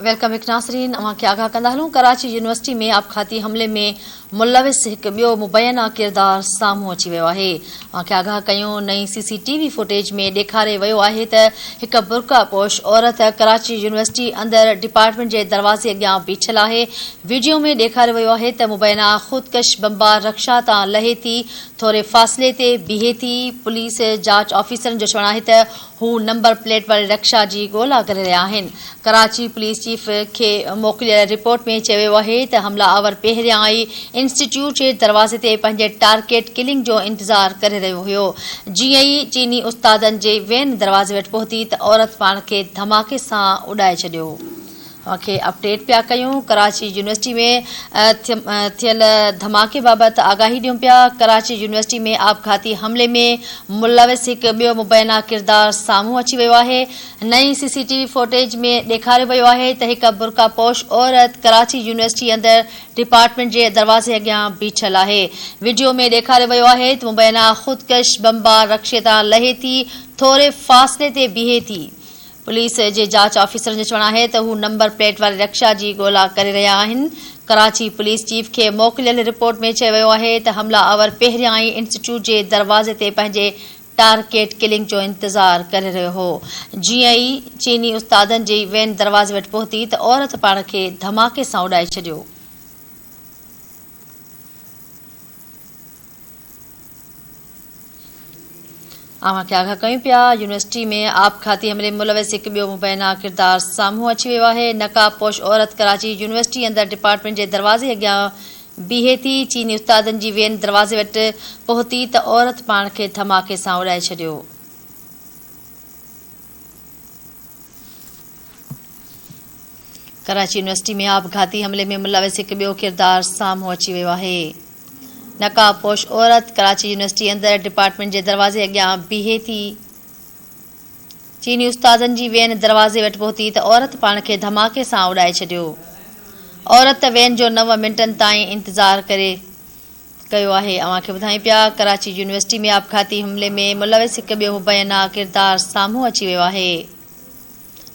Welcome एक नासरीन अवांखे आगाह कंदा हलूं। कराची यूनिवर्सिटी में आपघाती हमले में मुलविस एक बियो मुबैना किरदार साम्हूं अची वियो आहे। अवांखे आगाह कयूं नई CCTV फुटेज में ॾेखारे वियो आहे त हिक बुरका पोश औरत कराची यूनिवर्सिटी अंदर डिपार्टमेंट जे दरवाज़े अॻियां बीठल आहे। वीडियो में ॾेखारे वियो आहे त मुबैना ख़ुदकश बमबार रक्षा तां लहे थी, थोरे फ़ासिले ते बीहे थी। पुलिस जांच ऑफिसरनि जो चवणु आहे त हू नंबर प्लेट वारी रक्षा जी ॻोल्हा करे रहिया आहिनि। कराची पुलिस चीफ खे मोकिलियल रिपोर्ट में चयो वियो आहे त हमलावर पहिरियां ई इंस्टीट्यूट जे दरवाज़े ते पंहिंजे टारगेट किलिंग जो इंतज़ारु करे रहियो हुयो। जीअं ई चीनी उस्तादनि जे वेन दरवाज़े वटि पहुती त औरत पाण खे धमाके सां उॾाए छॾियो। असांखे अपडेट पिया कयूं। कराची यूनिवर्सिटी में थियल धमाके बाबति आगाही ॾियूं पिया। कराची यूनिवर्सिटी में आपघाती हमले में मुलविस हिकु ॿियो मुबैना किरदारु साम्हूं अची वियो आहे। नई CCTV फुटेज में ॾेखारियो वियो आहे त हिकु बुरका पोश औरत कराची यूनिवर्सिटी अंदरि डिपार्टमेंट जे दरवाज़े अॻियां बीठल आहे। वीडियो में ॾेखारियो वियो आहे त मुबैना ख़ुदकश बमबार रक्षे तां लहे थी, थोरे फ़ासिले ते बीहे थी। पुलिस जे जांच ऑफिसरनि जो चवणु आहे त हू नंबर प्लेट वारी रक्षा जी ॻोल्हा करे रहिया आहिनि। कराची पुलिस चीफ खे मोकिलियल रिपोर्ट में चयो वियो आहे त हमलावर पहिरियां ई इंस्टीट्यूट जे दरवाज़े ते पंहिंजे टारगेट किलिंग जो इंतज़ारु करे रहियो हो। जीअं ई चीनी उस्तादनि जी वेन दरवाज़े वटि पहुती त औरत पाण खे धमाके सां उॾाए छॾियो। अवांखे आगाह कयूं पिया। यूनिवर्सिटी में आपघाती हमले में मुलविस हिकु ॿियो मुबैना किरदारु साम्हूं अची वियो आहे। नकाबपोश औरत कराची यूनिवर्सिटी अंदरि डिपार्टमेंट जे दरवाज़े अॻियां बीहे थी। चीनी उस्तादनि जी वेन दरवाज़े वटि पहुती त औरत पाण खे धमाके सां उॾाए छॾियो। कराची यूनिवर्सिटी में आपघाती हमले में मुलविस हिकु ॿियो किरदारु साम्हूं अची वियो आहे। नकाबपोश औरत कराची यूनिवर्सिटी अंदर डिपार्टमेंट जे दरवाज़े अॻियां बीहे थी। चीनी उस्तादनि जी वेन दरवाज़े वटि पहुती त औरत पाण खे धमाके सां उॾाए छॾियो। औरत वेन जो 9 मिंटनि ताईं इंतज़ारु कयो आहे। अवांखे ॿुधायूं पिया कराची यूनिवर्सिटी में आपघाती हमले में मुलविस हिकु ॿियो मुबैना किरदारु साम्हूं अची वियो आहे।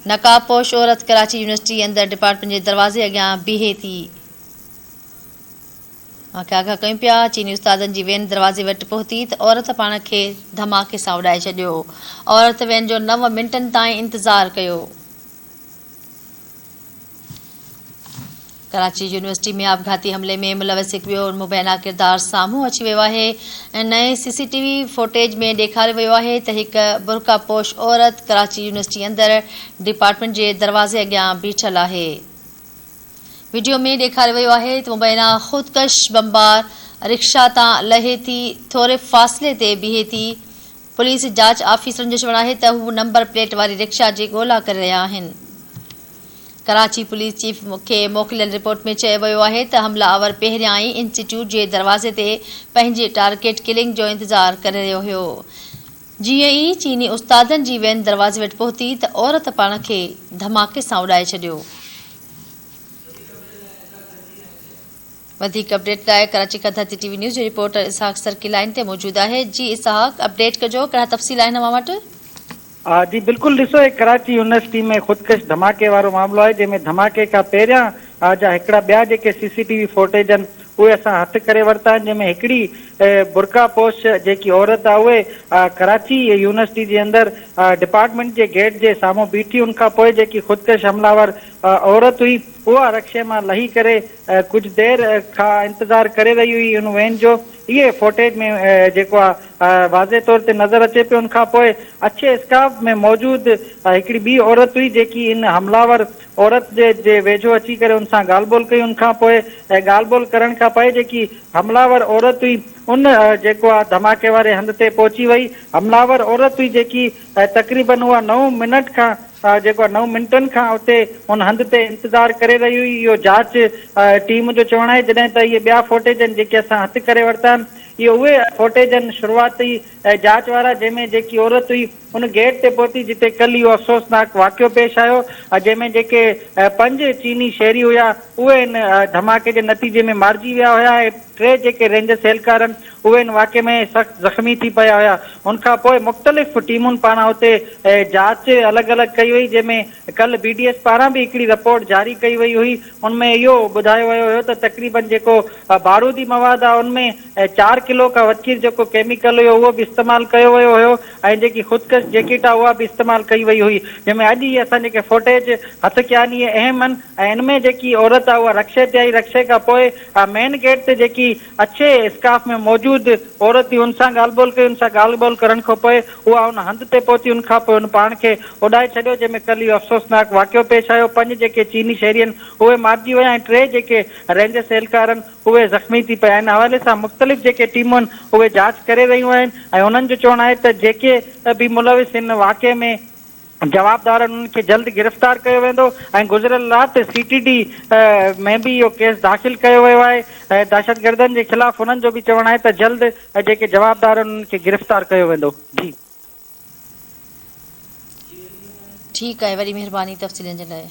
नकाबपोश औरत कराची यूनिवर्सिटी अंदर डिपार्टमेंट जे दरवाज़े अॻियां बीहे थी। आगाह कयूं पिया। चीनी उस्तादनि जी वेन दरवाज़े वटि पहुती त औरत पाण खे धमाके सां उॾाए छॾियो। औरत वेन जो 9 मिंटनि ताईं इंतज़ारु कयो। कराची यूनिवर्सिटी में आपघाती हमले में मुलविस हिकु ॿियो मुबैना किरदारु साम्हूं अची वियो आहे। नए CCTV फुटेज में ॾेखारियो वियो आहे त हिकु बुरका पोश औरत कराची यूनिवर्सिटी अंदरि डिपार्टमेंट जे दरवाज़े अॻियां बीठल आहे। वीडियो में ॾेखारियो वियो आहे त मुबैना ख़ुदकश बमबार रिक्शा तां लहे थी, थोरे फ़ासिले ते बीहे थी। पुलिस जांच ऑफिसरनि जो चवणु आहे त हू नंबर प्लेट वारी रिक्शा जी ॻोल्हा करे रहिया आहिनि। कराची पुलिस चीफ खे मोकिलियल रिपोर्ट में चयो वियो आहे त हमलावर पहिरियां ई इंस्टीट्यूट जे दरवाज़े ते पंहिंजे टारगेट किलिंग जो इंतज़ारु करे रहियो हुयो। जीअं ई चीनी उस्तादनि जी वेन दरवाज़े वटि पहुती त औरत पाण खे धमाके सां उॾाए छॾियो। वधीक अपडेट लाइ कराची का धरती TV न्यूज़ जो रिपोर्टर इसहाक सरकी लाइन ते मौजूद आहे। जी इसहाक, अपडेट कजो, कहिड़ा तफ़सील आहिनि अवां वटि? जी बिल्कुल, ॾिसो कराची यूनिवर्सिटी में ख़ुदकश धमाके वारो मामलो आहे जंहिंमें धमाके खां पहिरियां जा हिकिड़ा ॿिया जेके CCTV फुटेज आहिनि उहे असां हथु करे वरिता आहिनि। जंहिंमें हिकिड़ी बुरका पोश जेकी औरत आहे उहे कराची यूनिवर्सिटी जे अंदरि डिपार्टमेंट जे गेट जे साम्हूं बीठी। उनखां पोइ जेकी ख़ुदकश हमलावर औरत हुई उहा रक्शे मां लही करे कुझु देरि खां इंतज़ारु करे रही हुई उन वेन जो। इहे फुटेज में जेको आहे वाज़े तौर ते नज़र अचे पियो। उनखां पोइ अच्छे स्काफ में मौजूदु हिकिड़ी ॿी औरत हुई जेकी इन हमलावर औरत जे वेझो अची करे उन सां ॻाल्हि ॿोल कई। उनखां पोइ ॻाल्हि ॿोल करण खां पोइ जेकी हमलावर औरत हुई उन जेको आहे धमाके वारे हंध ते पहुची वई। हमलावर औरत हुई जेकी तक़रीबन उहा 9 मिनट खां जेको आहे 9 मिंटनि खां उते उन हंध ते इंतज़ारु करे रही हुई। इहो जांच टीम जो चवणु आहे। जॾहिं त इहे ॿिया फुटेज आहिनि जेके असां हथु करे वरिता आहिनि, इहे उहे फुटेज आहिनि शुरूआती जांच वारा जंहिंमें जेकी औरत हुई उन गेट ते पहुती जिते कल्ह इहो अफ़सोसनाक वाक़ियो पेश आयो, जंहिंमें जेके 5 चीनी शहरी हुया उहे इन धमाके जे नतीजे में मारिजी विया हुया ऐं 3 जेके रेंजर्स एहलकार आहिनि उहे इन वाक़े में सख़्त ज़ख़्मी थी पिया हुया। उनखां पोइ मुख़्तलिफ़ टीमुनि पारां हुते जांच अलॻि अलॻि कई वई, जंहिंमें कल्ह BDS पारां बि हिकिड़ी रिपोर्ट जारी कई वई हुई। उनमें इहो ॿुधायो वियो हुयो त तक़रीबन जेको बारूदी मवाद आहे उनमें 4 किलो खां वधीक जेको केमिकल हुयो उहो बि इस्तेमालु कयो वियो हुयो ऐं जेकी ख़ुदकश जैकेट आहे उहा बि इस्तेमालु कई वई हुई, जंहिंमें अॼु इहे असां जेके फुटेज हथ कया आहिनि इहे अहम आहिनि। ऐं इनमें जेकी औरत आहे उहा रक्शे ते आई, रक्शे खां पोइ मेन गेट ते जेकी अच्छे स्काफ में मौजूद औरत हुई उन सां ॻाल्हि ॿोल कई। उन सां ॻाल्हि ॿोल करण खां पोइ उहा उन हंध ते पहुती, उन खां पोइ उन पाण खे उॾाए छॾियो, जंहिंमें कल्ह इहो अफ़सोसनाक वाक़ियो पेश आयो। 5 जेके चीनी शहरी आहिनि उहे मारिजी विया ऐं 3 जेके रेंजर्स एहलकार आहिनि उहे ज़ख़्मी थी पिया आहिनि। हवाले सां मुख़्तलिफ़ जेके टीमूं आहिनि उहे जांच करे रहियूं आहिनि ऐं उन्हनि जो चवणु आहे त जेके बि मुलविस हिन वाक़े में जवाबदार आहिनि उन्हनि खे जल्द गिरफ़्तार कयो वेंदो ऐं गुज़िरियल राति CTD में बि इहो केस दाख़िल कयो वियो आहे। दहशतगर्दनि जे ख़िलाफ़ उन्हनि जो बि चवणु आहे त जल्द जेके जवाबदार आहिनि उन्हनि खे गिरफ़्तार कयो वेंदो। जी ठीकु आहे, वॾी महिरबानी तफ़सीलनि जे लाइ।